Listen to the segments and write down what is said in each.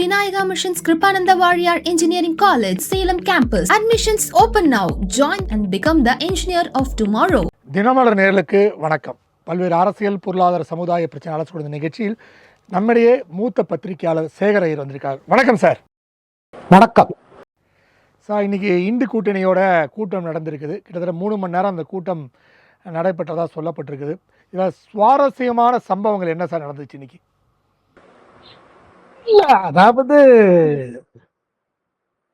Vinayaka Mission's Kripananda Warrior Engineering College, Salem campus. Admissions open now. Join and become the engineer of tomorrow. Dinamalar நேயர்களுக்கு வணக்கம். பல்வேறு அரசியல் பொருளாதார சமுதாய பிரச்சனை அலசக்கூடிய நிகழ்ச்சியில் நம்மிடையே மூத்த பத்திரிகையாளர் சேகர் ஐயர் வந்திருக்கார். வணக்கம் சார். வணக்கம் சார். இன்னைக்கு இந்து கூட்டணியோட கூட்டம் நடந்திருக்குது. கிட்டத்தட்ட 3 மணி நேரம் அந்த கூட்டம் நடைபெற்றதாக சொல்லப்பட்டிருக்குது. இதில் சுவாரஸ்யமான சம்பவங்கள் என்ன சார் நடந்துச்சு இன்னைக்கு? இல்ல, அதாவது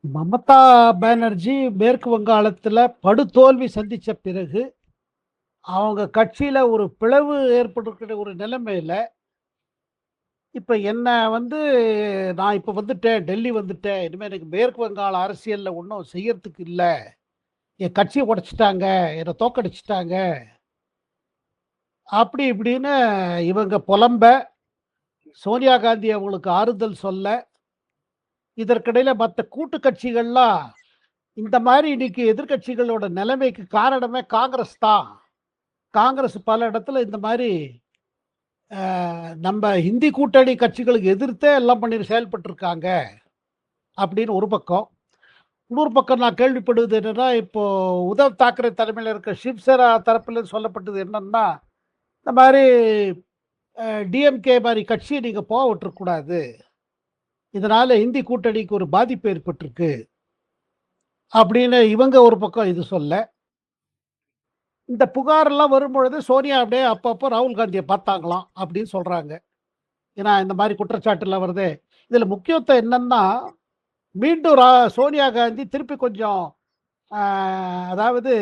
மமதா பானர்ஜி மேற்கு வங்காளத்துல படுதோல்வி சந்திச்ச பிறகு அவங்க கட்சியில ஒரு பிளவு ஏற்பட்டிருக்கிற ஒரு நிலைமையில இப்ப என்ன நான் இப்ப வந்துட்டேன், டெல்லி வந்துட்டேன், இனிமே எனக்கு மேற்கு வங்காள அரசியல்ல ஒன்றும் செய்யறதுக்கு இல்லை, என் கட்சியை உடைச்சிட்டாங்க, என்னை தோக்கடிச்சிட்டாங்க அப்படி இப்படின்னு இவங்க புலம்ப, சோனியா காந்தி அவங்களுக்கு ஆறுதல் சொல்ல, இதற்கிடையில மற்ற கூட்டு கட்சிகள்லாம் இந்த மாதிரி இன்னைக்கு எதிர்கட்சிகளோட நிலைமைக்கு காரணமே காங்கிரஸ் தான். காங்கிரஸ் பல இடத்துல இந்த மாதிரி நம்ம ஹிந்தி கூட்டணி கட்சிகளுக்கு எதிர்த்தே எல்லாம் பண்ணி செயல்பட்டு இருக்காங்க அப்படின்னு ஒரு பக்கம். இன்னொரு பக்கம் நான் கேள்விப்படுவது என்னன்னா, இப்போ உத்தவ் தாக்கரே தலைமையில் இருக்க சிவசேனா தரப்புல சொல்லப்பட்டது என்னன்னா, இந்த மாதிரி டிஎம்கே மாதிரி கட்சியை நீங்க போக விட்டுறக்கூடாது, இதனால இந்தி கூட்டணிக்கு ஒரு பாதிப்பு ஏற்பட்டிருக்கு அப்படின்னு இவங்க ஒரு பக்கம் இது சொல்ல, இந்த புகாரெல்லாம் வரும்பொழுது சோனியா அப்படியே அப்பப்போ ராகுல் காந்தியை பார்த்தாங்களாம் அப்படின்னு சொல்றாங்க. ஏன்னா இந்த மாதிரி குற்றச்சாட்டுலாம் வருது. இதுல முக்கியத்துவம் என்னன்னா, மீண்டும் சோனியா காந்தி திருப்பி கொஞ்சம் அதாவது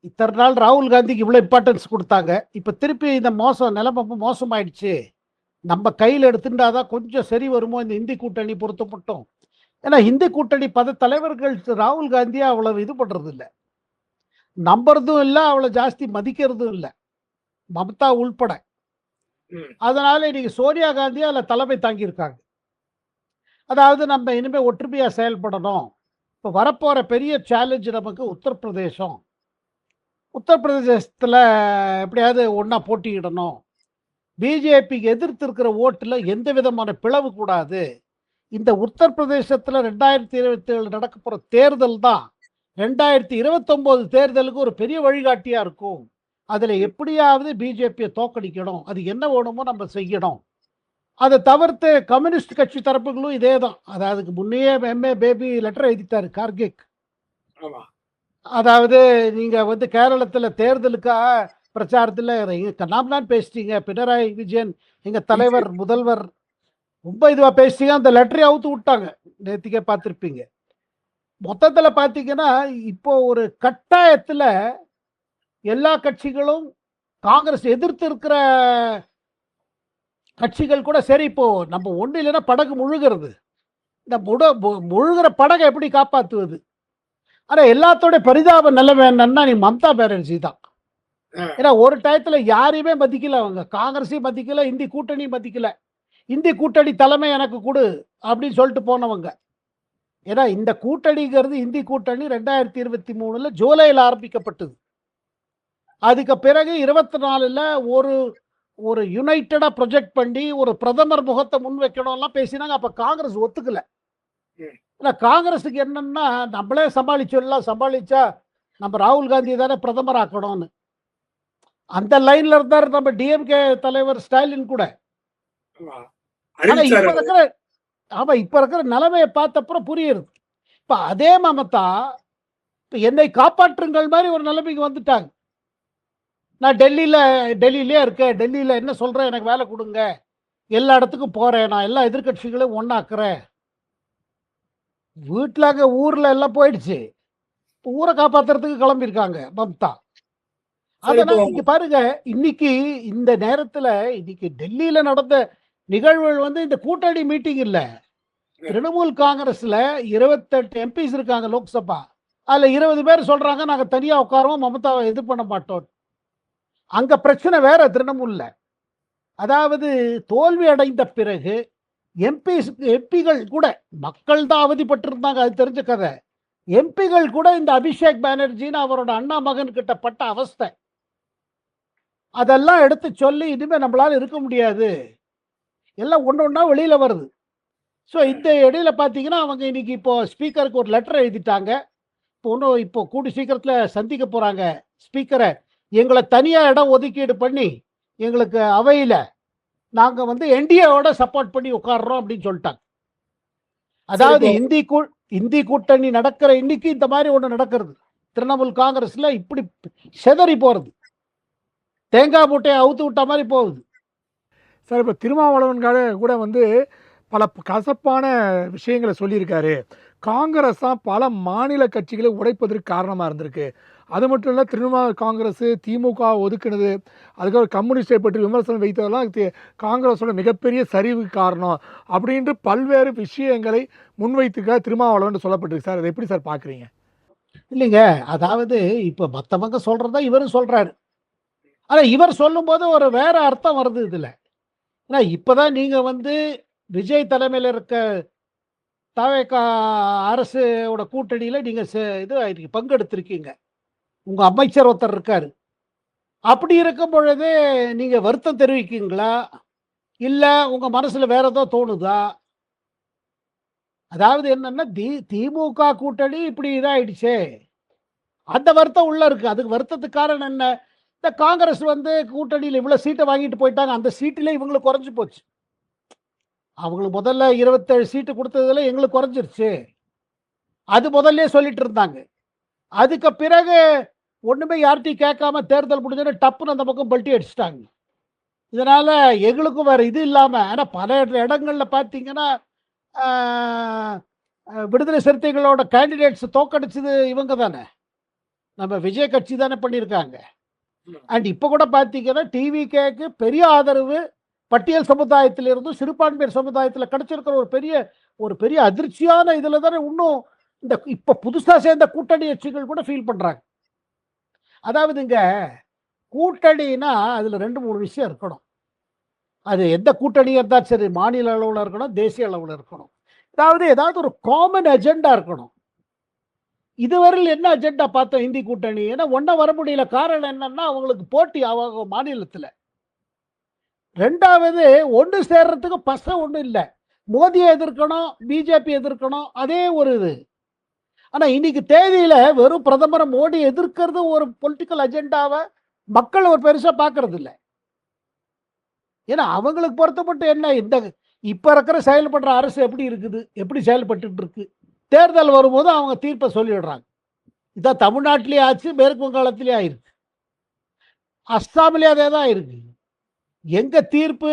இத்தனை நாள் ராகுல் காந்திக்கு இவ்வளோ இம்பார்ட்டன்ஸ் கொடுத்தாங்க, இப்போ திருப்பி இந்த நிலைமை மோசமாயிடுச்சு, நம்ம கையில் எடுத்துட்டாதான் கொஞ்சம் சரி வருமோ இந்த இந்தி கூட்டணி பொறுத்த மட்டும். ஏன்னா இந்தி கூட்டணி தலைவர்கள் ராகுல் காந்தியை அவ்வளவு இது பண்றது இல்லை, நம்புறதும் இல்லை, அவ்வளோ ஜாஸ்தி மதிக்கிறதும் இல்லை, மமதா உள்பட. அதனால இன்னைக்கு சோனியா காந்தி அதில் தலைமை தாங்கியிருக்காங்க. அதாவது நம்ம இனிமே ஒற்றுமையா செயல்படணும். இப்போ வரப்போற பெரிய சேலஞ்சு நமக்கு உத்தரப்பிரதேசம். உத்தரப்பிரதேசத்தில் எப்படியாவது ஒன்றா போட்டியிடணும், பிஜேபிக்கு எதிர்த்து இருக்கிற ஓட்டில் எந்த விதமான பிளவு கூடாது. இந்த உத்தரப்பிரதேசத்தில் 2027 நடக்க போகிற தேர்தல் தான் 2029 தேர்தலுக்கு ஒரு பெரிய வழிகாட்டியாக இருக்கும். அதில் எப்படியாவது பிஜேபியை தோக்கடிக்கணும், அது என்ன வேணுமோ நம்ம செய்யணும். அதை தவிர்த்து கம்யூனிஸ்ட் கட்சி தரப்புகளும் இதே தான். அதுக்கு முன்னையே எம்ஏ பேபி லெட்டர் எழுதிட்டாரு கார்கிக். அதாவது நீங்க கேரளத்துல தேர்தலுக்காக பிரச்சாரத்துல நாம்தான் பேசிட்டீங்க, பினராயி விஜயன் எங்க தலைவர் முதல்வர் ரொம்ப இதுவா பேசிட்டீங்க, அந்த லெட்டரை அவுத்து விட்டாங்க. நேத்திக்கே பார்த்துருப்பீங்க. மொத்தத்துல பாத்தீங்கன்னா இப்போ ஒரு கட்டாயத்துல எல்லா கட்சிகளும் காங்கிரஸ் எதிர்த்து இருக்கிற கட்சிகள் கூட சரி, இப்போ நம்ம ஒண்ணு இல்லைன்னா படகு முழுகிறது, இந்த முழுகிற படகை எப்படி காப்பாற்றுவது? ஆனா எல்லாத்தோட பரிதாப நிலைமை என்னன்னா, நீ மம்தா பானர்ஜி தான். ஏன்னா ஒரு டயத்துல யாரையுமே மதிக்கல, அவங்க காங்கிரஸையும் மதிக்கல, இந்தி கூட்டணியும் மதிக்கல. இந்தி கூட்டணி தலைமை எனக்கு கொடு அப்படின்னு சொல்லிட்டு போனவங்க. ஏன்னா இந்த கூட்டணிங்கிறது இந்தி கூட்டணி 2023 ஜூலையில் ஆரம்பிக்கப்பட்டது. அதுக்கு பிறகு 24ல் ஒரு யுனைட்டடா ப்ரொஜெக்ட் பண்ணி ஒரு பிரதமர் முகத்தை முன் வைக்கணும்லாம் பேசினாங்க. அப்ப காங்கிரஸ் ஒத்துக்கல. ஏன்னா காங்கிரஸுக்கு என்னன்னா, நம்மளே சமாளிச்சா நம்ம ராகுல் காந்தி தானே பிரதமர் ஆக்கணும்னு அந்த லைன்ல இருந்தார் நம்ம டிஎம்கே தலைவர் ஸ்டாலின் கூட. இப்ப இருக்கிற நிலைமையை பார்த்தப்புறம் புரியுது. இப்ப அதே மமதா இப்ப என்னை காப்பாற்றுங்கள் மாதிரி ஒரு நிலைமைக்கு வந்துட்டாங்க. நான் டெல்லியிலே இருக்கேன், டெல்லியில என்ன சொல்றேன், எனக்கு வேலை கொடுங்க, எல்லா இடத்துக்கும் போறேன், நான் எல்லா எதிர்கட்சிகளையும் ஒன்னாக்குறேன். வீட்டுல ஊர்ல எல்லாம் போயிடுச்சு, ஊரை காப்பாத்துறதுக்கு கிளம்பியிருக்காங்க மம்தா. அதனால இங்க பாருங்க, இன்னைக்கு இந்த நேரத்துல இன்னைக்கு டெல்லியில நடந்த நிகழ்வுகள் இந்த கூட்டணி மீட்டிங் இல்ல. திரிணாமுல் காங்கிரஸ்ல 28 எம்பிஸ் இருக்காங்க லோக்சபா. அதுல 20 பேர் சொல்றாங்க நாங்க தனியா உட்காருவோம், மமதாவை இது பண்ண மாட்டோம். அங்க பிரச்சனை வேற திரிணாமுல்ல. அதாவது தோல்வி அடைந்த பிறகு எம்பிகள் கூட, மக்கள் தான் அவதிப்பட்டிருந்தாங்க, அது தெரிஞ்ச கதை. எம்பிகள் கூட இந்த அபிஷேக் பானர்ஜின்னு அவரோட அண்ணா மகன் கிட்ட பட்ட அவஸ்தை, அதெல்லாம் எடுத்து சொல்லி இனிமே நம்மளால இருக்க முடியாது, எல்லாம் ஒன்று ஒன்றா வெளியில வருது. ஸோ இந்த இடையில பார்த்தீங்கன்னா அவங்க இன்னைக்கு இப்போ ஸ்பீக்கருக்கு ஒரு லெட்டர் எழுதிட்டாங்க. இப்போ கூடி சீக்கிரத்தில் சந்திக்க போறாங்க ஸ்பீக்கரை. எங்களை தனியா இடம் ஒதுக்கீடு பண்ணி எங்களுக்கு அவையில நாங்க வந்து என்டிஏவோட சப்போர்ட் பண்ணி உட்கார்றோம் அப்படின்னு சொல்லிட்டாங்க. அதாவது இந்தி கூட்டணி நடக்கிற இன்னைக்கு இந்த மாதிரி ஒண்ணு நடக்கிறது. திரிணாமுல் காங்கிரஸ்ல இப்படி செதறி போறது, தேங்காய் மூட்டையை அவுத்து விட்ட மாதிரி போகுது. சார் இப்போ திருமாவளவன்காக கூட வந்து பல கசப்பான விஷயங்களை சொல்லியிருக்காரு. காங்கிரஸ் தான் பல மாநில கட்சிகளை உடைப்பதற்கு காரணமாக இருந்திருக்கு. அது மட்டும் இல்லை, திரிணாமுல் காங்கிரஸ் திமுக ஒதுக்குனது, அதுக்கப்புறம் கம்யூனிஸ்டை பற்றி விமர்சனம் வைத்ததெல்லாம் காங்கிரஸோட மிகப்பெரிய சரிவுக்கு காரணம் அப்படின்ட்டு பல்வேறு விஷயங்களை முன்வைத்துக்க திருமாவளவன் சொல்லப்பட்டிருக்கு. சார் அதை எப்படி சார் பார்க்குறீங்க? இல்லைங்க, அதாவது இப்ப மத்தவங்க சொல்றதா இவரும் சொல்றாரு. ஆனா இவர் சொல்லும்போது ஒரு வேற அர்த்தம் வருது இதுல. ஏன்னா இப்பதான் நீங்க வந்து விஜய் தலைமையில் இருக்க தவேகா அரசோட கூட்டணியில நீங்க இது பங்கெடுத்திருக்கீங்க. உங்க அமைச்சர் ஒருத்தர் இருக்காரு. அப்படி இருக்கும் பொழுது நீங்க வருத்தம் தெரிவிக்கீங்களா, இல்ல உங்க மனசுல வேற ஏதோ தோணுதா? அதாவது என்னன்னா திமுக கூட்டணி இப்படி இதாயிடுச்சே, அந்த வருத்தம் உள்ள இருக்கு. அதுக்கு வருத்தத்துக்கு காரணம் என்ன? இந்த காங்கிரஸ் வந்து கூட்டணியில் இவ்வளவு சீட்டை வாங்கிட்டு போயிட்டாங்க, அந்த சீட்டிலே இவங்களுக்கு குறைஞ்சு போச்சு. அவங்களுக்கு முதல்ல 27 சீட்டு கொடுத்ததுல எங்களுக்கு குறைஞ்சிருச்சு, அது முதல்ல சொல்லிட்டு இருந்தாங்க. அதுக்கு பிறகு ஒண்ணுமே யார்ட்டையும் கேட்காம தேர்தல் முடிஞ்சோன்னு டப்புன்னு அந்த பக்கம் பல்ட்டி அடிச்சிட்டாங்க. இதனால எங்களுக்கும் வேற இது இல்லாம, ஆனா பல இடங்கள்ல பாத்தீங்கன்னா விடுதலை சிறுத்தைகளோட கேண்டிடேட்ஸ் தோக்கடிச்சது இவங்க தானே, நம்ம விஜய் கட்சி தானே பண்ணியிருக்காங்க. அண்ட் இப்போ கூட பார்த்தீங்கன்னா டிவிகேக்கு பெரிய ஆதரவு பட்டியல் சமுதாயத்திலிருந்தும் சிறுபான்மையர் சமுதாயத்தில் கிடைச்சிருக்கிற ஒரு பெரிய அதிர்ச்சியான இதில் தானே இன்னும் இந்த இப்போ புதுசாக சேர்ந்த கூட்டணி கட்சிகள் கூட ஃபீல் பண்ணுறாங்க. அதாவது இங்க கூட்டணினா அதில் 2-3 விஷயம் இருக்கணும். அது எந்த கூட்டணியாக இருந்தாலும் சரி, மாநில அளவில் இருக்கணும், தேசிய அளவில் இருக்கணும். ஏதாவது ஒரு காமன் அஜெண்டா இருக்கணும். இதுவரையில் என்ன அஜெண்டா பார்த்தோம் இந்தி கூட்டணி? ஏன்னா ஒன்னா வர முடியல. காரணம் என்னன்னா அவங்களுக்கு போட்டி அவங்க மாநிலத்தில். ரெண்டாவது, ஒன்று சேர்றதுக்கு பச ஒன்றும் இல்லை. மோதியை எதிர்க்கணும், பிஜேபி எதிர்க்கணும், அதே ஒரு இது. ஆனா இன்னைக்கு தேதியில வெறும் பிரதமரை மோடி எதிர்க்கிறது ஒரு பொலிட்டிக்கல் அஜெண்டாவை மக்கள் ஒரு பெருசா பார்க்கறது இல்லை. ஏன்னா அவங்களுக்கு பொறுத்தப்பட்டு என்ன, இந்த இப்ப இருக்கிற செயல்படுற அரசு எப்படி இருக்குது, எப்படி செயல்பட்டு இருக்கு, தேர்தல் வரும்போது அவங்க தீர்ப்பை சொல்லிடுறாங்க. இதான் தமிழ்நாட்டிலேயே ஆச்சு, மேற்கு வங்காளத்திலே ஆயிருக்கு, அஸ்ஸாமிலே அதே தான் இருக்கு. எங்க தீர்ப்பு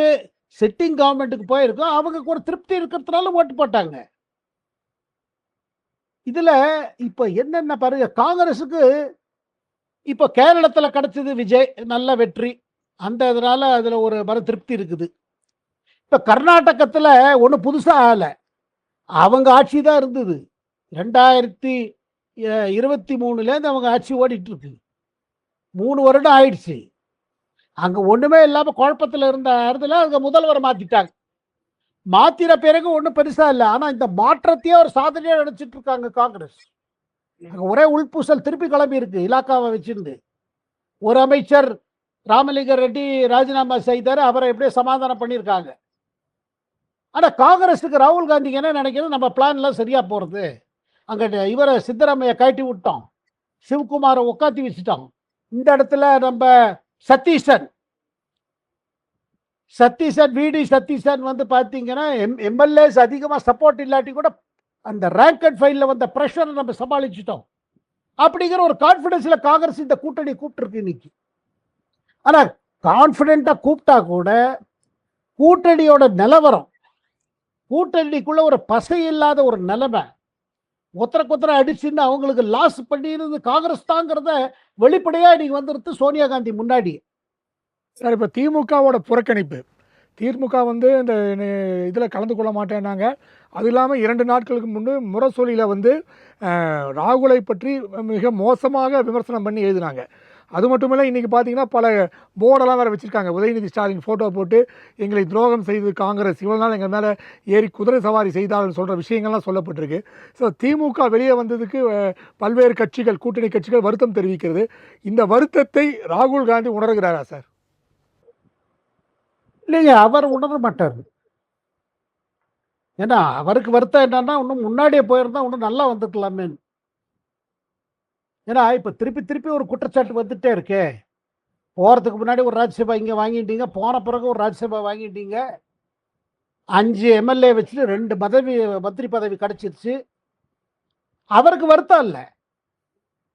சிட்டிங் கவர்மெண்ட்டுக்கு போயிருக்கோம், அவங்க ஒரு திருப்தி இருக்கிறதுனால ஓட்டு போட்டாங்க. இதுல இப்ப என்னென்ன பாருங்க, காங்கிரஸுக்கு இப்ப கேரளத்துல கிடைச்சது விஜய் நல்ல வெற்றி, அந்த இதனால அதுல ஒரு மன திருப்தி இருக்குது. இப்ப கர்நாடகத்துல ஒண்ணு புதுசா ஆகல, அவங்க ஆட்சி தான் இருந்தது. 2023 அவங்க ஆட்சி ஓடிட்டு இருக்கு. 3 வருடம் ஆயிடுச்சு. அங்க ஒண்ணுமே இல்லாம குழப்பத்துல இருந்த இடத்துல அங்க முதல்வரை மாத்திட்டாங்க. மாத்திர பிறகு ஒண்ணும் பெருசா இல்லை. ஆனா இந்த மாற்றத்தையே ஒரு சாதனையா நினைச்சிட்டு இருக்காங்க காங்கிரஸ். அங்க ஒரே உள்பூசல் திருப்பி கிளம்பி இருக்கு. இலாக்காவை வச்சிருந்து ஒரு அமைச்சர் ராமலிங்க ரெட்டி ராஜினாமா செய்தாரு, அவரை எப்படியே சமாதானம் பண்ணியிருக்காங்க. ஆனா காங்கிரஸுக்கு ராகுல் காந்திக்கு என்ன நினைக்கிறது, நம்ம பிளான் எல்லாம் சரியா போறது, அங்க இவரை சித்தராமையா கட்டி விட்டோம், சிவகுமாரை உட்காத்தி வச்சுட்டோம், இந்த இடத்துல நம்ம சத்தீஷன் விடி சத்தீஷன் வந்து பாத்தீங்கன்னா எம்எல்ஏஸ் அதிகமா சப்போர்ட் இல்லாட்டி கூட அந்த ரேங்க் அண்ட் ஃபைல்ல வந்த பிரஷரை நம்ம சமாளிச்சுட்டோம் அப்படிங்கிற ஒரு கான்பிடன்ஸ்ல காங்கிரஸ் இந்த கூட்டணி கூப்பிட்டு இருக்கு இன்னைக்கு. ஆனா கான்பிடென்டா கூப்பிட்டா கூட கூட்டணியோட நிலவரம், கூட்டணிக்குள்ள ஒரு பசை இல்லாத ஒரு நிலைமை, ஒத்தர அடிச்சுன்னு அவங்களுக்கு லாஸ் பண்ணிடுறது காங்கிரஸ் தாங்கிறத வெளிப்படையா இன்னைக்கு வந்துருது சோனியா காந்தி முன்னாடி. சார் இப்போ திமுகவோட புறக்கணிப்பு, திமுக வந்து இந்த இதில் கலந்து கொள்ள மாட்டேன்னாங்க. அது இல்லாமல் 2 நாட்களுக்கு முன்பு முரசொலியில் வந்து ராகுலை பற்றி மிக மோசமாக விமர்சனம் பண்ணி எழுதினாங்க. அது மட்டும் இல்லை, இன்றைக்கி பார்த்தீங்கன்னா பல போர்டெல்லாம் வேறு வச்சுருக்காங்க. உதயநிதி ஸ்டாலின் ஃபோட்டோ போட்டு எங்களை துரோகம் செய்து காங்கிரஸ் இவ்வளோ நாள் எங்கள் மேலே ஏறி குதிரை சவாரி செய்தார்கள் சொல்கிற விஷயங்கள்லாம் சொல்லப்பட்டிருக்கு. ஸோ திமுக வெளியே வந்ததுக்கு பல்வேறு கட்சிகள், கூட்டணி கட்சிகள் வருத்தம் தெரிவிக்கிறது. இந்த வருத்தத்தை ராகுல் காந்தி உணர்கிறாரா சார்? இல்லைங்க, அவர் உணர மாட்டார். ஏன்னா அவருக்கு வருத்தம் என்னன்னா, இன்னும் முன்னாடியே போயிருந்தா இன்னும் நல்லா வந்துக்கலாமே. ஏன்னா இப்ப திருப்பி திருப்பி ஒரு குற்றச்சாட்டு வந்துட்டே இருக்கே. போறதுக்கு முன்னாடி ஒரு ராஜ்யசபா இங்க வாங்கிட்டீங்க. போன பிறகு ஒரு ராஜ்யசபா வாங்கிட்டீங்க. 5 எம்எல்ஏ வச்சுட்டு 2 மந்திரி பதவி கிடைச்சிருச்சு. அவருக்கு வருத்தம் இல்ல.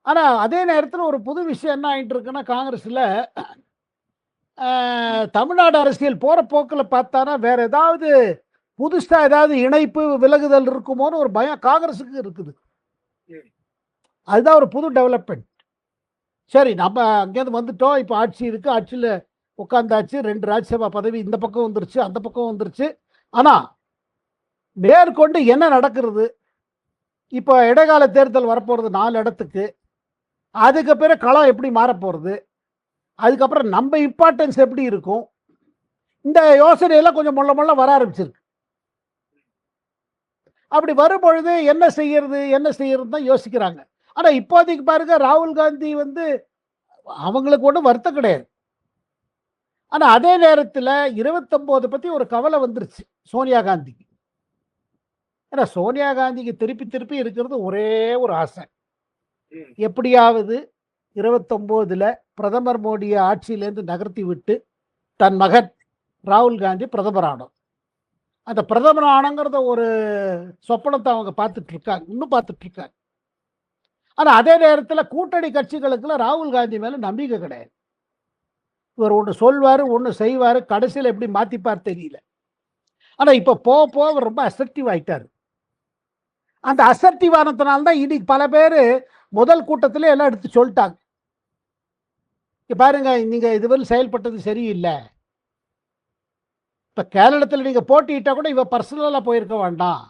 ஆனா அதே நேரத்துல ஒரு புது விஷயம் என்ன ஆயிட்டு இருக்குன்னா, காங்கிரஸ்ல தமிழ்நாடு அரசியல் போற போக்குல பார்த்தானா, வேற ஏதாவது புதுசா ஏதாவது இணைப்பு, விலகுதல் இருக்குமோன்னு ஒரு பயம் காங்கிரஸுக்கு இருக்குது. அதுதான் ஒரு புது டெவலப்மெண்ட். சரி, நம்ம அங்கேருந்து வந்துட்டோம். இப்ப ஆட்சி இருக்கு. ஆட்சியில உட்கார்ந்தாச்சு. 2 ராஜ்யசபா பதவி இந்த பக்கம் வந்துருச்சு, அந்த பக்கம் வந்துருச்சு. ஆனா, மேற்கொண்டு என்ன நடக்கிறது? இப்ப இடைக்கால தேர்தல் வரப்போறது 4 இடத்துக்கு. அதுக்கு பிறகு களம் எப்படி மாறப்போறது? அதுக்கப்புறம் நம்ம இம்பார்ட்டன்ஸ் எப்படி இருக்கும்? இந்த யோசனையெல்லாம் கொஞ்சம் மொள்ள மொள்ள வர ஆரம்பிச்சிருக்கு. அப்படி வரும்பொழுது என்ன செய்யறது? என்ன செய்யறதுன்னு தான் யோசிக்கிறாங்க. ஆனா இப்போதைக்கு பாருங்க, ராகுல் காந்தி வந்து அவங்களுக்கு ஒண்ணும் வருத்தம் கிடையாது. ஆனா அதே நேரத்துல 29 பத்தி ஒரு கவலை வந்துருச்சு சோனியா காந்திக்கு. ஏன்னா சோனியா காந்திக்கு திருப்பி திருப்பி இருக்கிறது ஒரே ஒரு ஆசை. எப்படியாவது 29ல பிரதமர் மோடியை ஆட்சியிலேருந்து நகர்த்தி விட்டு தன் மகன் ராகுல் காந்தி பிரதமர் ஆனோம். அந்த பிரதமர் ஆனங்கிறத ஒரு சொப்பனத்தை அவங்க பார்த்துட்டு இருக்காங்க, இன்னும் பார்த்துட்டு இருக்காங்க. ஆனா அதே நேரத்துல கூட்டணி கட்சிகளுக்குள்ள ராகுல் காந்தி மேல நம்பிக்கை கிடையாது. இவர் ஒண்ணு சொல்வாரு, ஒண்ணு செய்வாரு, கடைசியில எப்படி மாத்திப்பார் தெரியல. ஆனா இப்ப போக போக அவர் ரொம்ப அசர்ட்டிவ் ஆயிட்டாரு. அந்த அசர்ட்டிவ் ஆனதுனால தான் இன்னைக்கு பல பேரு முதல் கூட்டத்திலே எல்லாம் எடுத்து சொல்லிட்டாங்க. இங்க பாருங்க, நீங்க இதுவரை செயல்பட்டது சரியில்லை. இப்ப கேரளத்தில் நீங்க போட்டியிட்டா கூட இவ பர்சனலா போயிருக்க வேண்டாம்,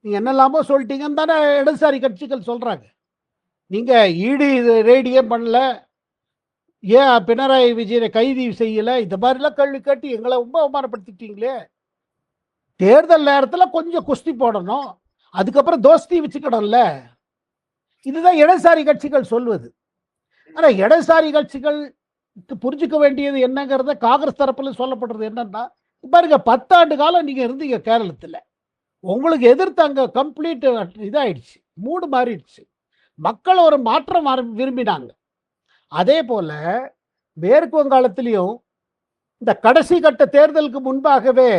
நீங்க என்னெல்லாமோ சொல்லிட்டீங்கன்னு தானே இடதுசாரி கட்சிகள் சொல்றாங்க. நீங்க இடி ரேடியே பண்ணல, ஏன் பினராயி விஜயனை கைது செய்யல, இந்த மாதிரிலாம் கேள்வி கேட்டு எங்களை ரொம்ப அவமானப்படுத்திட்டீங்களே. தேர்தல் நேரத்துல கொஞ்சம் குஸ்தி போடணும், அதுக்கப்புறம் தோஸ்தி வச்சுக்கணும்ல. இதுதான் இடதுசாரி கட்சிகள் சொல்வது. ஆனா இடதுசாரி கட்சிகள் புரிஞ்சுக்க வேண்டியது என்னங்கிறத காங்கிரஸ் தரப்புல சொல்லப்படுறது என்னன்னா, பாருங்க 10 ஆண்டு காலம் நீங்க இருந்தீங்க கேரளத்துல, உங்களுக்கு எதிர்த்து அங்க கம்ப்ளீட் இதாயிடுச்சு, மூடு மாறிடுச்சு. மக்கள் ஒரு மாற்றம் விரும்பினாங்க. அதே போல மேற்கு வங்காளத்திலையும் இந்த கடைசி கட்ட தேர்தலுக்கு முன்பாகவே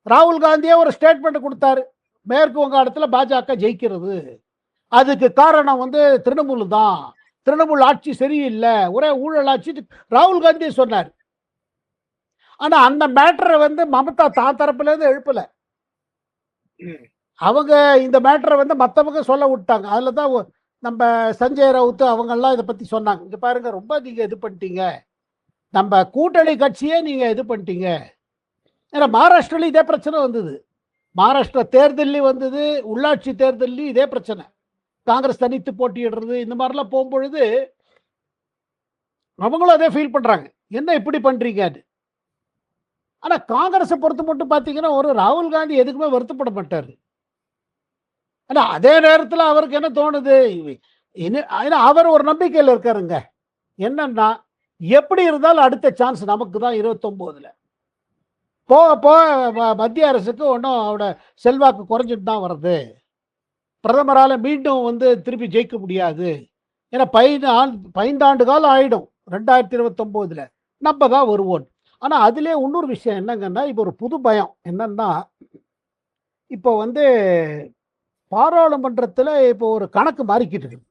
ராகுல் காந்தியே ஒரு ஸ்டேட்மெண்ட் கொடுத்தாரு, மேற்கு வங்காளத்தில் பாஜக ஜெயிக்கிறது, அதுக்கு காரணம் வந்து திரிணாமுல் தான், திரிணாமுல் ஆட்சி சரியில்லை, ஒரே ஊழல் ஆட்சி ராகுல் காந்தியே சொன்னார். ஆனா அந்த மேட்டரை வந்து மமதா தான் தரப்புல இருந்து எழுப்பல. அவங்க இந்த மேட்டரை வந்து மற்றவங்க சொல்ல விட்டாங்க. அதுலதான் நம்ம சஞ்சய் ரவுத் அவங்கெல்லாம் இதை பத்தி சொன்னாங்க. இங்க பாருங்க, ரொம்ப நீங்க இது பண்ணிட்டீங்க, நம்ம கூட்டணி கட்சியே நீங்க இது பண்ணிட்டீங்க. ஏன்னா மகாராஷ்டிரால இதே பிரச்சனை வந்தது, மகாராஷ்டிரா தேர்தலையும் வந்தது, உள்ளாட்சி தேர்தலையும் இதே பிரச்சனை. காங்கிரஸ் தனித்து போட்டியிடுறது இந்த மாதிரிலாம் போகும்பொழுது அவங்களும் அதே ஃபீல் பண்றாங்க, என்ன இப்படி பண்றீங்க. ஆனா காங்கிரஸை பொறுத்து மட்டும் பாத்தீங்கன்னா ஒரு ராகுல் காந்தி எதுக்குமே வருத்தப்பட மாட்டாரு. ஆனா அதே நேரத்தில் அவருக்கு என்ன தோணுது, அவர் ஒரு நம்பிக்கையில் இருக்காருங்க. என்னன்னா எப்படி இருந்தாலும் அடுத்த சான்ஸ் நமக்கு தான் 29ல. போக போக மத்திய அரசுக்கு ஒன்றும் அவரோட செல்வாக்கு குறைஞ்சிட்டு தான் வருது, பிரதமரால் மீண்டும் வந்து திருப்பி ஜெயிக்க முடியாது. ஏன்னா 15 ஆண்டு காலம் ஆயிடும் 2029ல நம்ம தான் வருவோம். ஆனா அதுலேயே இன்னொரு விஷயம் என்னங்கன்னா, இப்போ ஒரு புது பயம் என்னன்னா, இப்போ வந்து பாராளுமன்றத்தில் இப்போ ஒரு கணக்கு மாறிக்கிட்டு இருக்கு.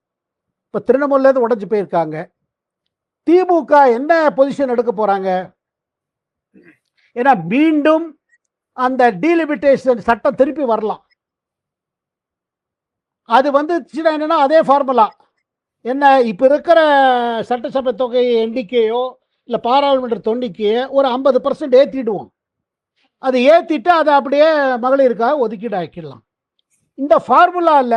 இப்போ திரிணாமுல்லேருந்து உடைஞ்சு போயிருக்காங்க. திமுக என்ன பொசிஷன் எடுக்க போறாங்க? ஏன்னா மீண்டும் அந்த டீலிமிட்டேஷன் சட்டம் திருப்பி வரலாம். அது வந்து என்னன்னா அதே ஃபார்முலா என்ன, இப்ப இருக்கிற சட்டசபை தொகை எண்ணிக்கையோ இல்ல பாராளுமன்ற தொண்டிக்கையோ ஒரு 50% ஏத்திடுவோம். அது ஏத்திட்டு அதை அப்படியே மகளிருக்காக ஒதுக்கீடு ஆக்கிடலாம். இந்த ஃபார்முலால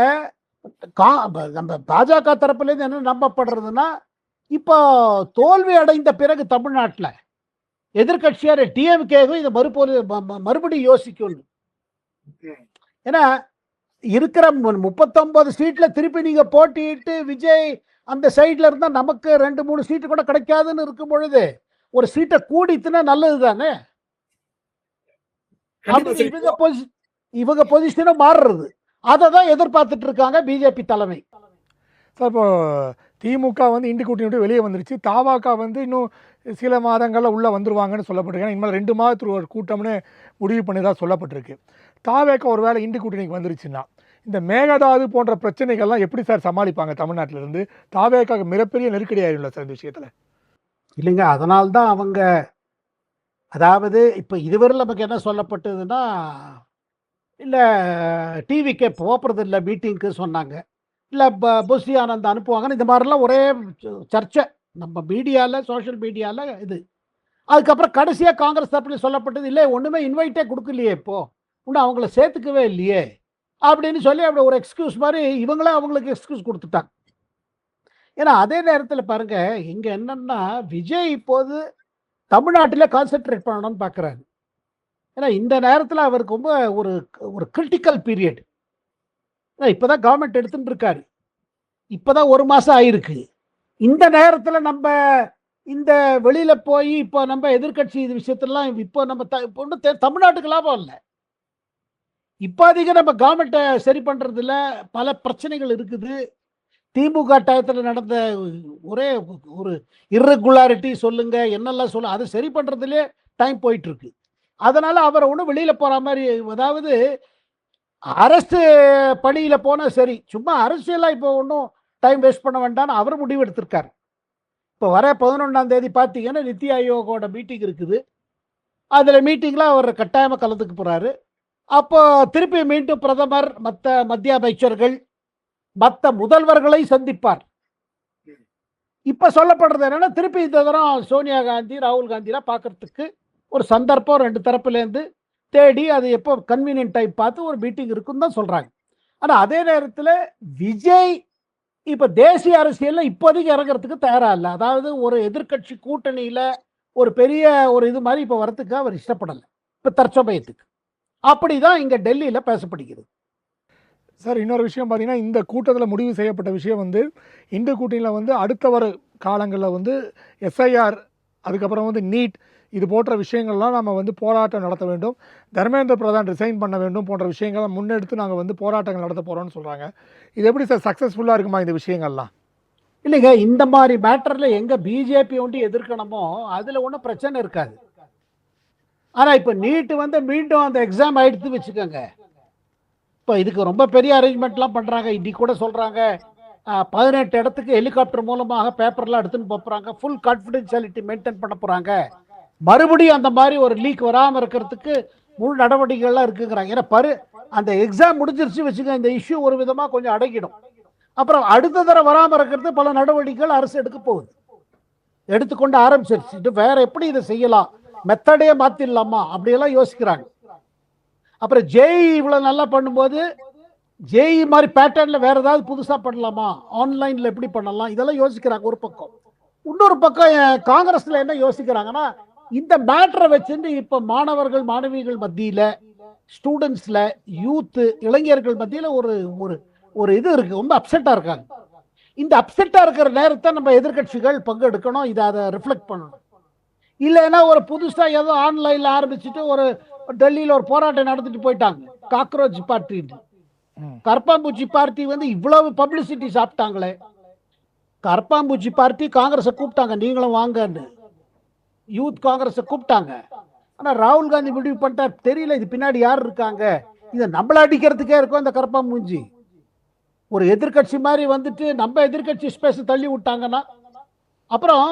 நம்ம பாஜக தரப்புல இருந்து என்ன நம்பப்படுறதுன்னா, இப்போ தோல்வி அடைந்த பிறகு தமிழ்நாட்டில் எதிர்கட்சியார் டிஎம்கேவும் இதை மறுபடியும் யோசிக்கணும். ஏன்னா இருக்கிற 39 சீட்ல திருப்பி நீங்க போட்டிட்டு விஜய் அந்த சைட்ல இருந்தா நமக்கு 2-3 சீட்டு கூட கிடைக்காதுன்னு இருக்கும் பொழுது ஒரு சீட்டை கூடித்துனா நல்லது தானே. இவங்க பொசிஷனும் மாறுறது. அதை தான் எதிர்பார்த்துட்டு இருக்காங்க பிஜேபி தலைமை. சார் இப்போ திமுக வந்து இண்டி கூட்டணி விட்டு வெளியே வந்துருச்சு. தாவாக்கா வந்து இன்னும் சில மாதங்களில் உள்ளே வந்துருவாங்கன்னு சொல்லப்பட்டிருக்கு. இனிமேல் 2 மாதத்துக்கு ஒரு கூட்டம்னு முடிவு பண்ணி தான் சொல்லப்பட்டிருக்கு. தாவேக்கா ஒரு வேளை இண்டி கூட்டணிக்கு வந்துருச்சுன்னா இந்த மேகதாது போன்ற பிரச்சனைகள்லாம் எப்படி சார் சமாளிப்பாங்க தமிழ்நாட்டிலிருந்து? தாவேக்காவுக்கு மிகப்பெரிய நெருக்கடி ஆயிரும்ல சார் இந்த விஷயத்தில்? இல்லைங்க, அதனால்தான் அவங்க, அதாவது இப்போ இதுவரை நமக்கு என்ன சொல்லப்பட்டதுன்னா, இல்லை டிவிக்கே போகிறது இல்லை மீட்டிங்க்கு சொன்னாங்க, இல்லை புஷி ஆனந்த் அனுப்புவாங்கன்னு இந்த மாதிரிலாம் ஒரே சர்ச்சை நம்ம மீடியாவில், சோஷியல் மீடியாவில் இது. அதுக்கப்புறம் கடைசியாக காங்கிரஸ் தரப்பில் சொல்லப்பட்டது, இல்லை ஒன்றுமே இன்வைட்டே கொடுக்கலையே, இப்போ இன்னும் அவங்கள சேர்த்துக்கவே இல்லையே அப்படின்னு சொல்லி அப்படி ஒரு எக்ஸ்கியூஸ் மாதிரி இவங்களே அவங்களுக்கு எக்ஸ்கியூஸ் கொடுத்துட்டாங்க. ஏன்னா அதே நேரத்தில் பாருங்க, இங்கே என்னன்னா விஜய் இப்போது தமிழ்நாட்டில் கான்சென்ட்ரேட் பண்ணணும்னு பார்க்குறாரு. ஏன்னா இந்த நேரத்தில் அவருக்கு ரொம்ப ஒரு ஒரு கிரிட்டிக்கல் பீரியட். ஏன்னா இப்போ தான் கவர்மெண்ட் எடுத்துட்டு இருக்காரு, இப்போ தான் 1 மாதம் ஆயிருக்கு. இந்த நேரத்தில் நம்ம இந்த வெளியில் போய் இப்போ நம்ம எதிர்கட்சி இது விஷயத்தெல்லாம் இப்போ நம்ம இப்போ ஒன்றும் தமிழ்நாட்டுக்கு லாபம் இல்லை. இப்போதைக்கு நம்ம கவர்மெண்ட்டை சரி பண்ணுறதுல பல பிரச்சனைகள் இருக்குது. திமுக டயத்தில் நடந்த ஒரே ஒரு இர்ரெகுலாரிட்டி சொல்லுங்க, என்னெல்லாம் சொல்ல, அதை சரி பண்ணுறதுலே டைம் போயிட்டு இருக்கு. அதனால அவரை ஒன்றும் வெளியில் போகிற மாதிரி, அதாவது அரசு பணியில் போனால் சரி, சும்மா அரசியலாக இப்போ ஒன்றும் டைம் வேஸ்ட் பண்ண வேண்டாம்னு அவர் முடிவு எடுத்திருக்காரு. இப்போ வர 11ஆம் தேதி பார்த்தீங்கன்னா நித்தி ஆயோகோட மீட்டிங் இருக்குது. அதில் மீட்டிங்கில் அவர் கட்டாயமாக கலந்துக்க போகிறாரு. அப்போ திருப்பி மீண்டும் பிரதமர், மற்ற மத்திய அமைச்சர்கள், மற்ற முதல்வர்களை சந்திப்பார். இப்ப சொல்லப்படுறது என்னன்னா, திருப்பி இந்த தரம் சோனியா காந்தி, ராகுல் காந்திலாம் பார்க்கறதுக்கு ஒரு சந்தர்ப்பம் 2 தரப்புலேருந்து தேடி அது எப்போ கன்வீனியன்ட் டைம் பார்த்து ஒரு மீட்டிங் இருக்குன்னு தான் சொல்றாங்க. ஆனா அதே நேரத்தில் விஜய் இப்ப தேசிய அரசியல்ல இப்போதைக்கு இறங்குறதுக்கு தயாரா இல்லை. அதாவது ஒரு எதிர்கட்சி கூட்டணியில ஒரு பெரிய ஒரு இது மாதிரி இப்ப வரத்துக்கு அவர் இஷ்டப்படலை இப்ப தற்சமயத்துக்கு. அப்படிதான் இங்க டெல்லியில பேசப்படுகிறது. சார் இன்னொரு விஷயம் பார்த்தீங்கன்னா, இந்த கூட்டத்தில் முடிவு செய்யப்பட்ட விஷயம் வந்து இந்த கூட்டணியில் வந்து அடுத்த வர காலங்களில் வந்து எஸ்ஐஆர், அதுக்கப்புறம் வந்து நீட், இது போன்ற விஷயங்கள்லாம் நம்ம வந்து போராட்டம் நடத்த வேண்டும், தர்மேந்திர பிரதான் ரிசைன் பண்ண வேண்டும் போன்ற விஷயங்களை முன்னெடுத்து நாங்கள் வந்து போராட்டங்கள் நடத்த போகிறோம்னு சொல்கிறாங்க. இது எப்படி சார் சக்ஸஸ்ஃபுல்லாக இருக்குமா இந்த விஷயங்கள்லாம்? இல்லைங்க, இந்த மாதிரி மேட்டரில் எங்கே பிஜேபி ஒன்று எதிர்க்கணுமோ அதில் ஒன்றும் பிரச்சனை இருக்காது. ஆனால் இப்போ நீட்டு வந்து மீண்டும் அந்த எக்ஸாம் ஆகிடுத்து வச்சுக்கோங்க. இப்போ இதுக்கு ரொம்ப பெரிய அரேஞ்ச்மெண்ட்லாம் பண்ணுறாங்க. இன்னைக்கு கூட சொல்கிறாங்க 18 இடத்துக்கு ஹெலிகாப்டர் மூலமாக பேப்பர்லாம் எடுத்துன்னு போகிறாங்க, ஃபுல் கான்ஃபிடென்ஷியாலிட்டி மெயின்டைன் பண்ண போகிறாங்க. மறுபடியும் அந்த மாதிரி ஒரு லீக் வராமல் இருக்கிறதுக்கு முழு நடவடிக்கைகள்லாம் இருக்குங்கிறாங்க. ஏன்னா அந்த எக்ஸாம் முடிஞ்சிருச்சு வச்சுக்க, இந்த இஷ்யூ ஒரு விதமாக கொஞ்சம் அடங்கிடும். அப்புறம் அடுத்த தடவை வராமல் இருக்கிறது பல நடவடிக்கைகள் அரசு எடுக்க போகுது, எடுத்துக்கொண்டு ஆரம்பிச்சிருச்சு. இது வேற எப்படி இதை செய்யலாம், மெத்தடே மாற்றிடலாமா அப்படியெல்லாம் யோசிக்கிறாங்க. அப்புறம் ஜேஇ இவ்வளோ நல்லா பண்ணும்போது ஜேஇ மாதிரி பேட்டர்னில் வேற ஏதாவது புதுசாக பண்ணலாமா, ஆன்லைனில் எப்படி பண்ணலாம், இதெல்லாம் யோசிக்கிறாங்க ஒரு பக்கம். இன்னொரு பக்கம் காங்கிரஸில் என்ன யோசிக்கிறாங்கன்னா, இந்த மேட்டரை வச்சுட்டு இப்போ மாணவர்கள் மாணவிகள் மத்தியில், ஸ்டூடெண்ட்ஸில், யூத்து, இளைஞர்கள் மத்தியில் ஒரு ஒரு இது இருக்கு, ரொம்ப அப்செட்டாக இருக்காங்க. இந்த அப்செட்டாக இருக்கிற நேரத்தை நம்ம எதிர்கட்சிகள் பங்கெடுக்கணும், இதை அதை ரிஃப்ளெக்ட் பண்ணணும். இல்லைன்னா ஒரு புதுசாக ஏதோ ஆன்லைனில் ஆரம்பிச்சுட்டு ஒரு டெல்லியில் ஒரு போராட்டம் நடத்திட்டு போயிட்டாங்க, காக்ரோச் பார்ட்டின்னு. கரப்பாம்பூச்சி பார்ட்டி வந்து இவ்வளவு பப்ளிசிட்டி சாப்பிட்டாங்களே. கரப்பாம்பூச்சி பார்ட்டி காங்கிரஸை கூப்பிட்டாங்க, நீங்களும் வாங்கன்னு, யூத் காங்கிரஸை கூப்பிட்டாங்க. ஆனால் ராகுல் காந்தி முடிவு பண்ணிட்டார், தெரியல இது பின்னாடி யார் இருக்காங்க, இதை நம்மள அடிக்கிறதுக்கே இருக்கும் இந்த கரப்பாம்பூச்சி. ஒரு எதிர்கட்சி மாதிரி வந்துட்டு நம்ம எதிர்கட்சி ஸ்பேஸ் தள்ளி விட்டாங்கன்னா. அப்புறம்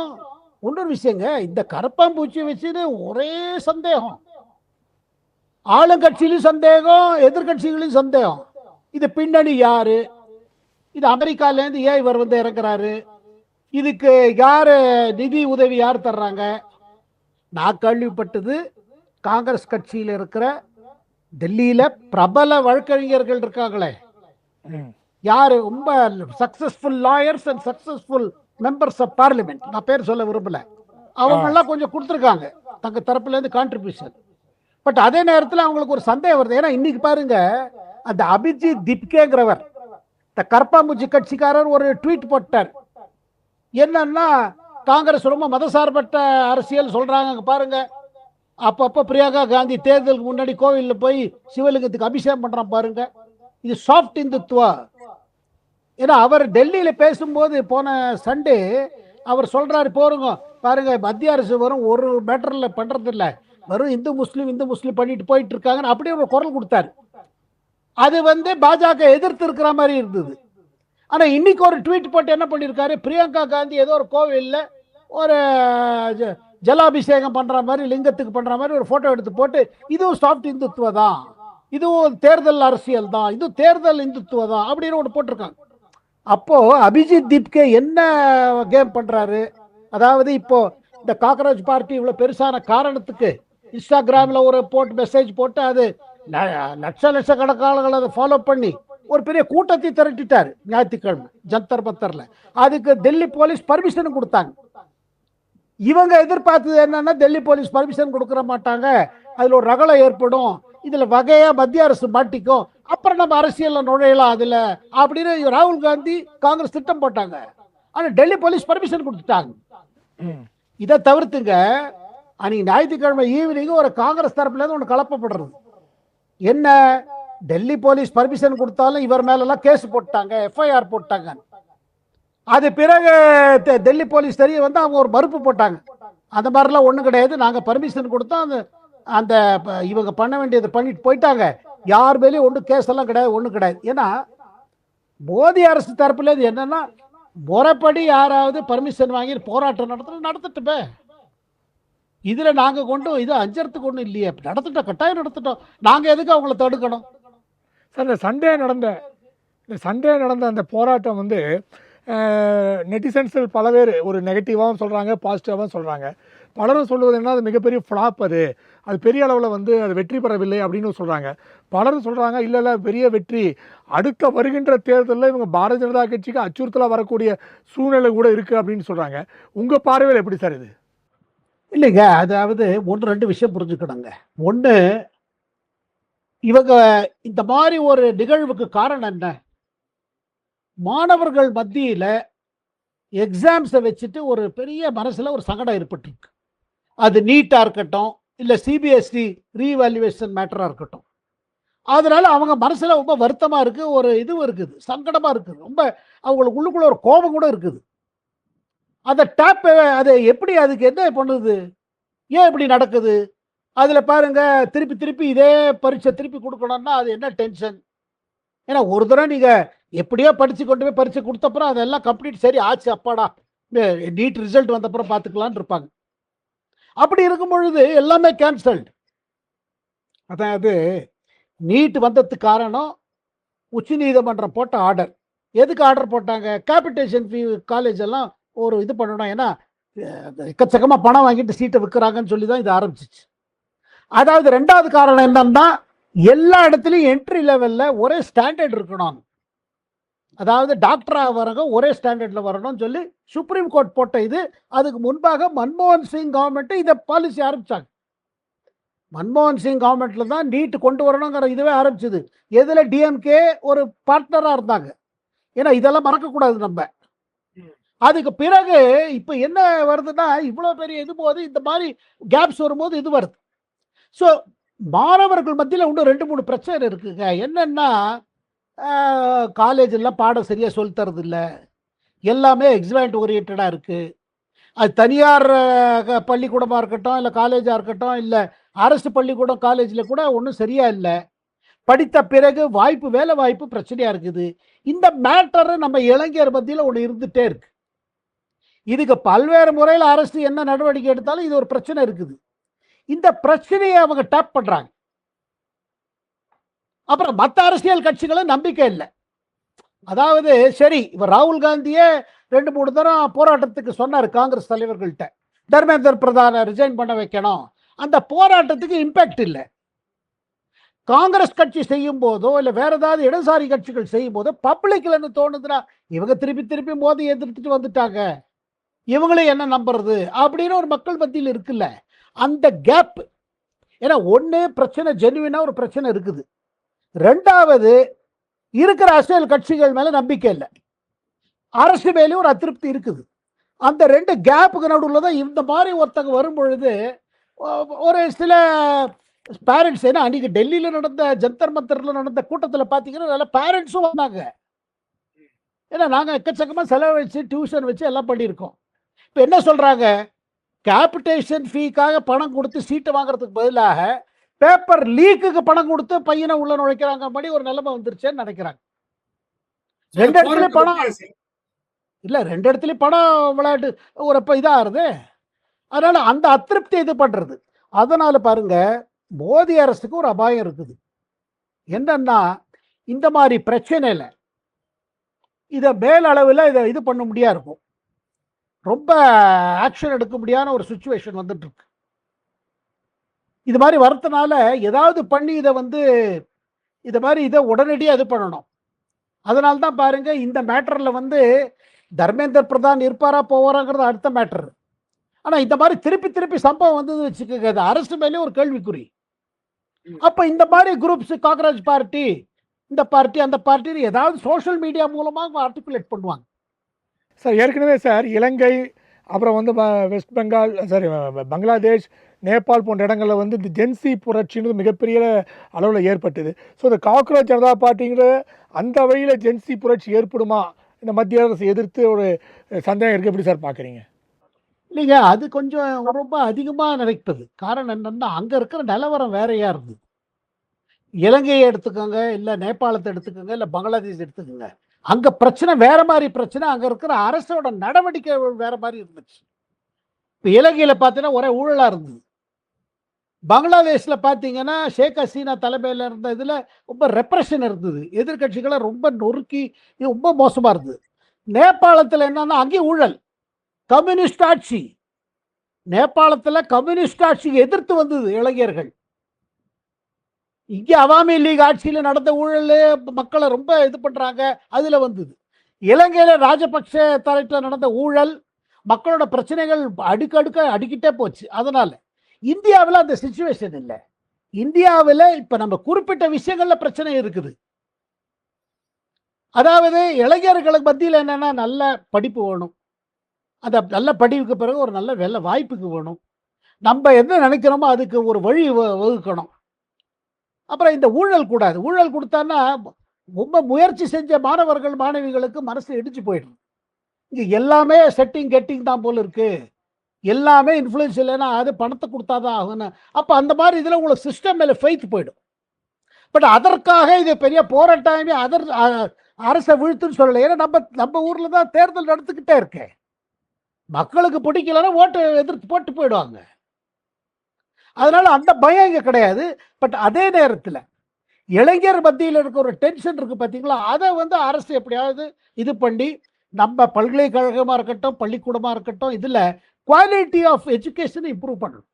இன்னொரு விஷயங்க, இந்த கரப்பாம்பூச்சியை வச்சுன்னு ஒரே சந்தேகம், ஆளுங்கட்சியிலும் சந்தேகம், எதிர்கட்சிகளையும் சந்தேகம். இது பின்னணி யாரு, இது அமெரிக்காலேருந்து ஏன் இவர் வந்து இறங்குறாரு, இதுக்கு யாரு நிதி உதவி யார் தர்றாங்க. நான் கேள்விப்பட்டது காங்கிரஸ் கட்சியில் இருக்கிற டெல்லியில பிரபல வழக்கறிஞர்கள் இருக்காங்களே, யாரு ரொம்ப successful lawyers and successful members of parliament, நான் பேர் சொல்ல விரும்பல, அவங்கெல்லாம் கொஞ்சம் கொடுத்துருக்காங்க தங்க தரப்புல இருந்து கான்ட்ரிபியூஷன். பட் அதே நேரத்தில் அவங்களுக்கு ஒரு சந்தேகம் வருது. ஏன்னா இன்னைக்கு பாருங்க, அந்த அபிஜித் திப்கேங்கிறவர், இந்த கரப்பாம்பூச்சி கட்சிக்காரர் ஒரு ட்வீட் போட்டார். என்னன்னா, காங்கிரஸ் ரொம்ப மதசார்பற்ற அரசியல் சொல்றாங்க பாருங்க, அப்பப்போ பிரியங்கா காந்தி தேர்தலுக்கு முன்னாடி கோவிலில் போய் சிவலிங்கத்துக்கு அபிஷேகம் பண்ணுறான் பாருங்க. இது சாஃப்ட் இந்துத்துவா. ஏன்னா அவர் டெல்லியில் பேசும்போது போன சண்டே அவர் சொல்கிறாரு பாருங்க மத்திய அரசு வரும் ஒரு மேட்டரில் பண்ணுறதில்ல, வெறும் இந்து முஸ்லீம் பண்ணிட்டு போயிட்டு இருக்காங்கன்னு அப்படியே ஒரு குரல் கொடுத்தாரு. அது பாஜக எதிர்த்து இருக்கிற மாதிரி இருந்தது. ஆனால் இன்னைக்கு ஒரு ட்வீட் போட்டு என்ன பண்ணியிருக்காரு, பிரியங்கா காந்தி ஏதோ ஒரு கோவிலில் ஒரு ஜலாபிஷேகம் பண்ணுற மாதிரி லிங்கத்துக்கு பண்ணுற மாதிரி ஒரு ஃபோட்டோ எடுத்து போட்டு இதுவும் சாஃப்ட் இந்துத்துவ தான், இதுவும் தேர்தல் அரசியல் தான், இது தேர்தல் இந்துத்துவ தான் அப்படின்னு ஒன்று போட்டிருக்காங்க. அப்போ அபிஜித் தீப்கே என்ன கேம் பண்றாரு, அதாவது இப்போ இந்த காக்ரோச் பார்ட்டி இவ்வளவு பெருசான காரணத்துக்கு இன்ஸ்டாகிராம்ல ஒரு மெசேஜ் போட்டு அது லட்சக்கணக்கானங்களை அதை ஃபாலோ பண்ணி ஒரு பெரிய கூட்டத்தை திரட்டிட்டாரு ஞாயிற்றுக்கிழமை ஜந்தர் மந்தர்ல. அதுக்கு டெல்லி போலீஸ் பர்மிஷன் கொடுத்தாங்க. இவங்க எதிர்பார்த்தது என்னன்னா, டெல்லி போலீஸ் பர்மிஷன் கொடுக்க மாட்டாங்க, அதுல ஒரு ரகலை ஏற்படும், இதுல வகையா மத்திய அரசு மாட்டிக்கும், அப்புறம் நம்ம அரசியல்ல நுழையலாம் அதுல அப்படின்னு ராகுல் காந்தி காங்கிரஸ் திட்டம் போட்டாங்க. ஆனா டெல்லி போலீஸ் பர்மிஷன் கொடுத்துட்டாங்க. இதை தவிர்த்துங்க, அன்னைக்கு ஞாயிற்றுக்கிழமை ஈவினிங் ஒரு காங்கிரஸ் தரப்புல இருந்து ஒன்று கலப்பப்படுறது என்ன, டெல்லி போலீஸ் பர்மிஷன் கொடுத்தாலும் இவர் மேல எல்லாம் கேஸ் போட்டாங்க, எஃப்ஐஆர் போட்டாங்க. அது பிறகு டெல்லி போலீஸ் தெரிய அவங்க ஒரு மறுப்பு போட்டாங்க, அந்த மாதிரிலாம் ஒன்றும் கிடையாது, நாங்கள் பர்மிஷன் கொடுத்தோம், அந்த இவங்க பண்ண வேண்டியதை பண்ணிட்டு போயிட்டாங்க, யார் மேலேயும் ஒன்றும் கேஸ் எல்லாம் கிடையாது, ஒன்றும் கிடையாது. ஏன்னா மோடி அரசு தரப்புல இது என்னன்னா, முறைப்படி யாராவது பர்மிஷன் வாங்கி போராட்டம் நடத்திட்டுமே, இதுல நாங்க இது அஞ்சறதுக்கு ஒன்றும் இல்லையே, நடத்திட்டோம், கட்டாயம் நடத்திட்டோம், நாங்க எதுக்கு அவங்கள தடுக்கணும் சார்? இந்த சண்டே நடந்த அந்த போராட்டம் நெட்டிசன்ஸில் பல பேர் ஒரு நெகட்டிவாகவும் சொல்கிறாங்க, பாசிட்டிவாகவும் சொல்கிறாங்க. பலரும் சொல்லுவது என்ன, அது மிகப்பெரிய ஃப்ளாப், அது பெரிய அளவில் அது வெற்றி பெறவில்லை அப்படின்னு சொல்கிறாங்க. பலரும் சொல்கிறாங்க இல்லை பெரிய வெற்றி, அடுத்த வருகின்ற தேர்தலில் இவங்க பாரதிய ஜனதா கட்சிக்கு அச்சுறுத்தலாக வரக்கூடிய சூழ்நிலை கூட இருக்குது அப்படின்னு சொல்கிறாங்க. உங்கள் பார்வையில் எப்படி சார் இது? இல்லைங்க, அதாவது ஒன்று ரெண்டு விஷயம் புரிஞ்சுக்கணுங்க. ஒன்று, இவங்க இந்த மாதிரி ஒரு நிகழ்வுக்கு காரணம் என்ன, மாணவர்கள் மத்தியில் எக்ஸாம்ஸை வச்சுட்டு ஒரு பெரிய மனசில் ஒரு சங்கடம் ஏற்பட்டிருக்கு. அது நீட்டாக இருக்கட்டும், இல்லை சிபிஎஸ்சி ரீவேல்யூவேஷன் மேட்டராக இருக்கட்டும், அதனால அவங்க மனசில் ரொம்ப வருத்தமாக இருக்குது, ஒரு இதுவும் இருக்குது, சங்கடமாக இருக்குது, ரொம்ப அவங்களுக்கு உள்ளுக்குள்ள ஒரு கோபம் கூட இருக்குது. அந்த டேப் அதை எப்படி, அதுக்கு என்ன பண்ணுது, ஏன் இப்படி நடக்குது, அதில் பாருங்க திருப்பி இதே பரீட்சை திருப்பி கொடுக்கணும்னா அது என்ன டென்ஷன். ஏன்னா ஒரு தடவை நீங்கள் எப்படியோ படித்து கொண்டு போய் பரீட்சை கொடுத்தப்புறம் அதெல்லாம் கம்ப்ளீட் சரி ஆச்சு, அப்பாடா நீட் ரிசல்ட் வந்தப்புறம் பார்த்துக்கலான்னு இருப்பாங்க. அப்படி இருக்கும் பொழுது எல்லாமே கேன்சல்டு. அதாவது நீட் வந்ததுக்கு காரணம் உச்ச நீதிமன்றம் போட்ட ஆர்டர். எதுக்கு ஆர்டர் போட்டாங்க, கேபிட்டேஷன் ஃபீ காலேஜ் எல்லாம் ஒரு இது பண்ணணும், ஏன்னா எக்கச்சக்கமாக பணம் வாங்கிட்டு சீட்டை விற்கிறாங்கன்னு சொல்லி தான் இது ஆரம்பிச்சிச்சு. அதாவது ரெண்டாவது காரணம் என்னன்னா, எல்லா இடத்துலையும் என்ட்ரி லெவலில் ஒரே ஸ்டாண்டர்ட் இருக்கணும், அதாவது டாக்டராக வரவங்க ஒரே ஸ்டாண்டர்டில் வரணும்னு சொல்லி சுப்ரீம் கோர்ட் போட்ட இது. அதுக்கு முன்பாக மன்மோகன் சிங் கவர்மெண்ட் இதை பாலிசி ஆரம்பிச்சாங்க. மன்மோகன் சிங் கவர்மெண்ட்ல தான் நீட் கொண்டு வரணுங்கிற இதுவே ஆரம்பிச்சது. எதில் டிஎம்கே ஒரு பார்ட்னராக இருந்தாங்க. ஏன்னா இதெல்லாம் மறக்கக்கூடாது நம்ம. அதுக்கு பிறகு இப்போ என்ன வருதுன்னா, இவ்வளோ பெரிய இது போது இந்த மாதிரி கேப்ஸ் வரும்போது இது வருது. ஸோ மாணவர்கள் மத்தியில் இன்னும் 2-3 பிரச்சனை இருக்குங்க. என்னன்னா, காலேஜெல்லாம் பாடம் சரியாக சொல்லித்தரது இல்லை, எல்லாமே எக்ஸாம் ஓரியன்டாக இருக்குது. அது தனியார் பள்ளிக்கூடமாக இருக்கட்டும், இல்லை காலேஜாக இருக்கட்டும், இல்லை அரசு பள்ளிக்கூடம் காலேஜில் கூட ஒன்றும் சரியாக இல்லை. படித்த பிறகு வேலை வாய்ப்பு பிரச்சனையாக இருக்குது. இந்த மேட்டரை நம்ம இளைஞர் மத்தியில் ஒன்று இருந்துகிட்டே இருக்கு. இதுக்கு பல்வேறு முறையில் அரசு என்ன நடவடிக்கை எடுத்தாலும் இது ஒரு பிரச்சனை இருக்குது. இந்த பிரச்சனையை அவங்க டேப் பண்ணுறாங்க. அப்புறம் மற்ற அரசியல் கட்சிகளை நம்பிக்கை இல்லை. அதாவது சரி, இவர் ராகுல் காந்தியே 2-3 தரம் போராட்டத்துக்கு சொன்னார் காங்கிரஸ் தலைவர்கள்ட்ட, தர்மேந்திர பிரதானை ரிசைன் பண்ண வைக்கணும். அந்த போராட்டத்துக்கு இம்பேக்ட் இல்லை. காங்கிரஸ் கட்சி செய்யும் போதோ இல்லை வேற ஏதாவது இடதுசாரி கட்சிகள் செய்யும் போதோ பப்ளிக்ல தோணுதுன்னா, இவங்க திருப்பி மோதி எதிர்த்துட்டு வந்துட்டாங்க, இவங்களே என்ன நம்புறது அப்படின்னு ஒரு மக்கள் மத்தியில் இருக்குல்ல, அந்த கேப். ஏன்னா ஒன்று பிரச்சனை ஜெனுவினா ஒரு பிரச்சனை இருக்குது, ரெண்டாவது இருக்கிற அரசியல் கட்சிகள் மேல நம்பிக்கை இல்லை, அரசு மேலேயும் ஒரு அதிருப்தி இருக்குது. அந்த 2 கேப்புக்கு நடுவில் தான் இந்த மாதிரி ஒருத்தங்க வரும் பொழுது ஒரு சில பேரண்ட்ஸ், ஏன்னா அன்னைக்கு டெல்லியில் நடந்த ஜந்தர் மந்தரில் நடந்த கூட்டத்தில் பார்த்தீங்கன்னா நல்ல பேரண்ட்ஸும் வந்தாங்க. ஏன்னா நாங்கள் எக்கச்சக்கமாக செலவழிச்சு டியூஷன் வச்சு எல்லாம் பண்ணியிருக்கோம். இப்போ என்ன சொல்கிறாங்க, கேபிட்டேஷன் ஃபீக்காக பணம் கொடுத்து சீட்டை வாங்குறதுக்கு பதிலாக பேப்பர் லீக்குக்கு பணம் கொடுத்து பையனை உள்ள நுழைக்கிறாங்க மாதிரி ஒரு நிலைமை வந்துருச்சேன்னு நினைக்கிறாங்க. ரெண்டு இடத்துல பணம் இல்லை, ரெண்டு இடத்துலையும் பணம் விளையாட்டு ஒரு இப்போ இதாகுது. அதனால அந்த அதிருப்தி இது பண்ணுறது. அதனால பாருங்க, மோடி அரசுக்கு ஒரு அபாயம் இருக்குது. என்னன்னா, இந்த மாதிரி பிரச்சனையில இதை மேல் அளவில் இதை இது பண்ண முடியா இருக்கும், ரொம்ப ஆக்ஷன் எடுக்க முடியாத ஒரு சுச்சுவேஷன் வந்துட்டு இருக்கு. இது மாதிரி வரதுனால ஏதாவது பண்ணி இதை இதை மாதிரி இதை உடனடியாக இது பண்ணணும். அதனால தான் பாருங்க, இந்த மேட்டரில் தர்மேந்திர பிரதான் இருப்பாரா போவாராங்கிறது அடுத்த மேட்டர். ஆனால் இந்த மாதிரி திருப்பி திருப்பி சம்பவம் வந்தது வச்சுக்கோங்க, அது அரசு மேலே ஒரு கேள்விக்குறி. அப்போ இந்த மாதிரி குரூப்ஸ், காக்ராஜ் பார்ட்டி, இந்த பார்ட்டி அந்த பார்ட்டி ஏதாவது சோஷியல் மீடியா மூலமாக ஆர்டிகுலேட் பண்ணுவாங்க. சார் ஏற்கனவே சார் இலங்கை, அப்புறம் வெஸ்ட் பெங்கால், சாரி பங்களாதேஷ், நேபாள் போன்ற இடங்களில் இந்த ஜென்சி புரட்சின்றது மிகப்பெரிய அளவில் ஏற்பட்டது. ஸோ இந்த காக்ரோச் ஜனதா பார்ட்டிங்கிற அந்த வழியில் ஜென்சி புரட்சி ஏற்படுமா, இந்த மத்திய அரசு எதிர்த்து ஒரு சந்தேகம் இருக்குது, எப்படி சார் பார்க்குறீங்க? இல்லைங்க, அது கொஞ்சம் ரொம்ப அதிகமாக நினைப்பது. காரணம் என்னன்னா, அங்கே இருக்கிற நிலவரம் வேறையாக இருந்தது. இலங்கையை எடுத்துக்கோங்க, இல்லை நேபாளத்தை எடுத்துக்கோங்க, இல்லை பங்களாதேஷ் எடுத்துக்கோங்க, அங்கே பிரச்சனை வேற மாதிரி பிரச்சனை. அங்கே இருக்கிற அரசோட நடவடிக்கை வேற மாதிரி இருந்துச்சு. இப்போ இலங்கையில் பார்த்தீங்கன்னா ஒரே ஊழலாக இருந்தது. பங்களாதேஷில் பார்த்தீங்கன்னா ஷேக் ஹசீனா தலைமையில் இருந்த இதில் ரொம்ப ரெப்ரெஷன் இருந்தது, எதிர்கட்சிகளை ரொம்ப நொறுக்கி, இது ரொம்ப மோசமாக இருந்தது. நேபாளத்தில் என்னன்னா அங்கேயும் ஊழல், கம்யூனிஸ்ட் ஆட்சி. நேபாளத்தில் கம்யூனிஸ்ட் ஆட்சிக்கு எதிர்த்து வந்தது இளைஞர்கள். இங்கே அவாமி லீக் ஆட்சியில் நடந்த ஊழல் மக்களை ரொம்ப இது பண்ணுறாங்க, அதில் வந்தது. இலங்கையில் ராஜபக்சே தலையில் நடந்த ஊழல், மக்களோட பிரச்சனைகள் அடுக்கடுக்க அடிக்கிட்டே போச்சு. அதனால இந்தியாவில் அந்த சிச்சுவேஷன் இல்லை. இந்தியாவில் இப்போ நம்ம குறிப்பிட்ட விஷயங்கள்ல பிரச்சனை இருக்குது. அதாவது இளைஞர்களுக்கு மத்தியில் என்னன்னா, நல்ல படிப்பு வேணும், அந்த நல்ல படிப்புக்கு பிறகு ஒரு நல்ல வேலை வாய்ப்புக்கு வேணும், நம்ம என்ன நினைக்கிறோமோ அதுக்கு ஒரு வழி வகுக்கணும். அப்புறம் இந்த ஊழல் கூடாது. ஊழல் கொடுத்தான்னா ரொம்ப முயற்சி செஞ்ச மாணவர்கள் மாணவிகளுக்கு மனசு இடிச்சு போயிடும். இங்கே எல்லாமே செட்டிங் கெட்டிங் தான் போல இருக்கு, எல்லாமே இன்ஃப்ளூயன்ஸ் இல்லைன்னா அது பணத்தை கொடுத்தாதான் ஆகுன்னு. அப்போ அந்த மாதிரி இதில் உங்களுக்கு சிஸ்டம் மேலே ஃபெய்த் போயிடும். பட் அதற்காக இது பெரிய போராட்டமே அரசை வீழ்த்துன்னு சொல்லலை. ஏன்னா நம்ம ஊரில் தான் தேர்தல் நடந்துக்கிட்டே இருக்கேன். மக்களுக்கு பிடிக்கலன்னா ஓட்டு எதிர்த்து போட்டு போயிடுவாங்க. அதனால அந்த பயம் இங்கே கிடையாது. பட் அதே நேரத்தில் இளைஞர் மத்தியில் இருக்க ஒரு டென்ஷன் இருக்கு பார்த்தீங்களா, அதை அரசு எப்படியாவது இது பண்ணி நம்ம பல்கலைக்கழகமாக இருக்கட்டும், பள்ளிக்கூடமாக இருக்கட்டும், இதில் குவாலிட்டி ஆஃப் எஜுகேஷனை இம்ப்ரூவ் பண்ணணும்.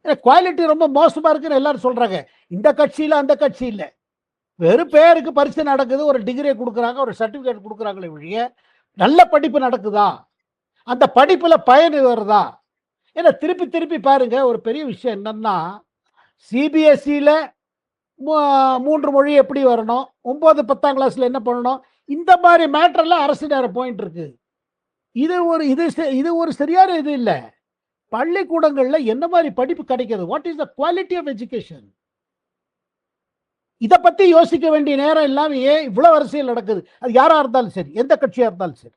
ஏன்னா குவாலிட்டி ரொம்ப மோசமாக இருக்குன்னு எல்லாரும் சொல்கிறாங்க. இந்த கட்சியில் அந்த கட்சி இல்லை, வெறும் பேருக்கு பரிசு நடக்குது, ஒரு டிகிரியை கொடுக்குறாங்க, ஒரு சர்டிஃபிகேட் கொடுக்குறாங்களே ஒழிய நல்ல படிப்பு நடக்குதா, அந்த படிப்பில் பயன் வருதா? ஏன்னா திருப்பி திருப்பி பாருங்க, ஒரு பெரிய விஷயம் என்னன்னா, சிபிஎஸ்சியில் 3 மொழி எப்படி வரணும், 9, 10ஆம் கிளாஸில் என்ன பண்ணணும், இந்த மாதிரி மேட்டர்லாம் அரசு நேரம் போயிட்டு இருக்கு. இது ஒரு சரியான இது இல்லை. பள்ளிக்கூடங்களில் என்ன மாதிரி படிப்பு கிடைக்கிறது, what is the quality of education, இதை பற்றி யோசிக்க வேண்டிய நேரம் இல்லாமல் ஏன் இவ்வளோ அரசியல் நடக்குது? அது யாராக இருந்தாலும் சரி, எந்த கட்சியாக இருந்தாலும் சரி,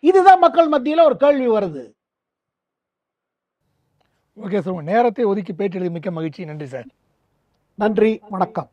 இதுதான் மக்கள் மத்தியில் ஒரு கேள்வி வருது. ஓகே சார், உங்கள் நேரத்தை ஒதுக்கி பேட்டியது மிக்க மகிழ்ச்சி. நன்றி சார். நன்றி, வணக்கம்.